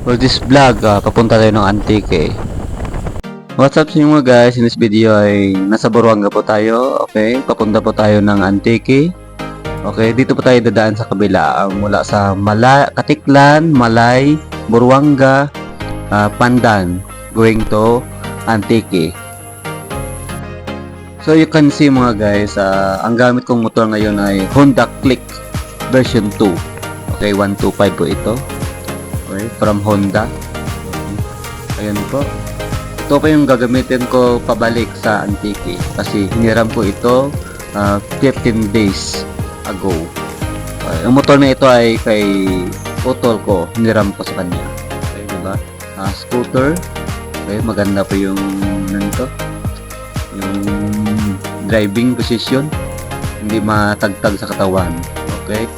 For this vlog, papunta tayo ng Antique. What's up sa inyo mga guys? In this video ay nasa Buruanga po tayo. Okay, papunta po tayo ng Antique. Okay, dito po tayo dadaan sa kabila. Mula sa Katiklan, Malay, Buruanga, Pandan, going to Antique. So you can see mga guys, ang gamit kong motor ngayon ay Honda Click version 2. Okay, 125 po ito. Okay, from Honda. Ayan po. Ito pa yung gagamitin ko pabalik sa Antique kasi hiniram ko ito 15 days ago. Yung motor na ito ay kay utol ko, hiniram ko sa kanya. Okay, diba? Scooter. Okay, maganda po yung nito. Yung driving position. Hindi matagtag sa katawan. Okay.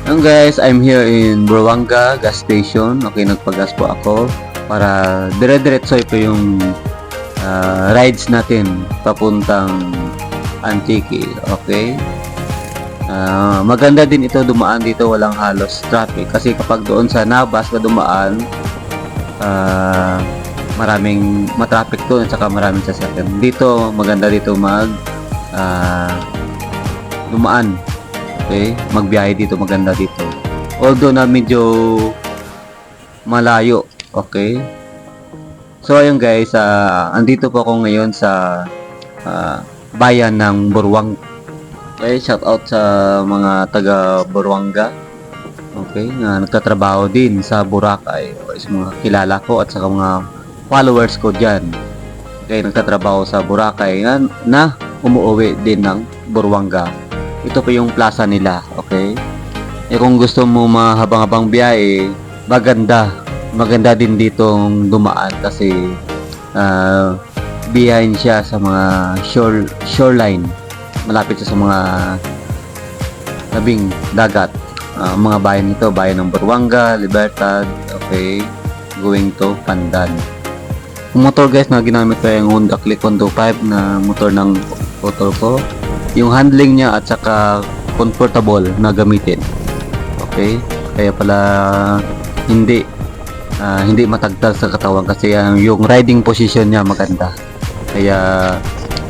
Ngayon guys, I'm here in Buruanga gas station. Okay, nagpagas po ako para dire-diretso ito yung rides natin papuntang Antique. Okay. Maganda din ito dumaan dito, walang halos traffic kasi kapag doon sa Nabas ka dumaan, maraming matraffic doon at saka maraming sasakyan. Dito maganda dito dumaan. Okay, magbiyahe dito, maganda dito. Although na medyo malayo. Okay. So ayun guys, andito po ako ngayon sa bayan ng Buruanga. Okay, shout out sa mga taga Buruanga. Okay, na nagtatrabaho din sa Boracay. Okay, sa mga kilala ko at sa mga followers ko diyan. Okay, nagtatrabaho sa Boracay na umuwi din ng Buruanga. Ito po yung plaza nila, okay? Kung gusto mo mahabang-habang biyahe, maganda din ditong dumaan kasi behind siya sa mga shoreline. Malapit siya sa mga tabing dagat. Mga bayan nito, bayan ng Buruanga, Libertad, okay? Going to Pandan. Yung motor guys na ginamit ko yung Honda Click 125 na motor ng motor ko. Yung handling niya at saka comfortable na gamitin. Okay? Kaya pala hindi matagtag sa katawan kasi yung riding position niya maganda. Kaya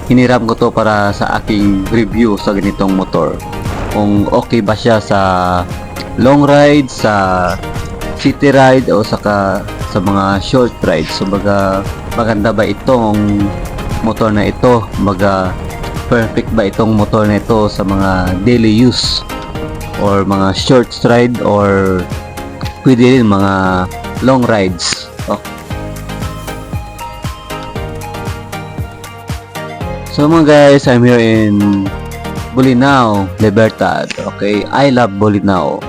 hiniram ko to para sa aking review sa ganitong motor. Kung okay ba siya sa long ride, sa city ride o saka sa mga short rides. So maganda ba itong motor na ito? Perfect ba itong motor na ito sa mga daily use or mga short ride or pwede rin mga long rides. So mga guys, I'm here in Bolinao, Libertad. Okay, I love Bolinao.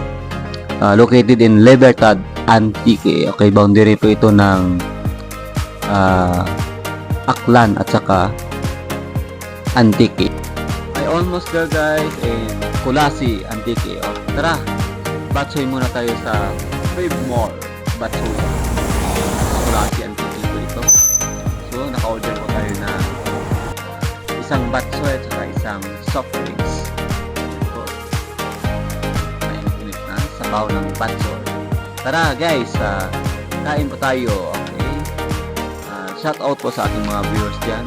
Located in Libertad, Antique. Okay, boundary po ito ng Aklan at saka Antique. I almost there guys in Kulasi, Antique. Tara, batsoy muna tayo sa Crave Mall. Batsoy. Kulasi, Antique po ito. So, naka-order po tayo na isang batsoy at saka isang soft drinks. So, mainit na sabaw ng batsoy. Tara guys, kain po tayo. Okay. Shout out po sa ating mga viewers dyan.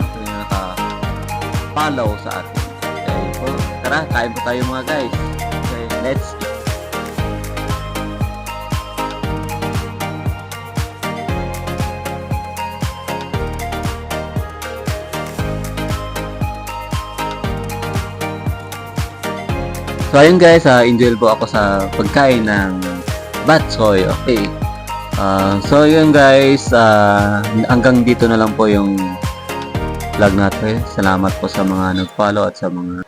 Follow sa atin. Okay po. Tara, kain po tayo mga guys. Okay, let's eat. So ayun guys, enjoy po ako sa pagkain ng batsoy. Okay. So yun guys, hanggang dito na lang po yung vlog natin. Salamat po sa mga nag-follow at sa mga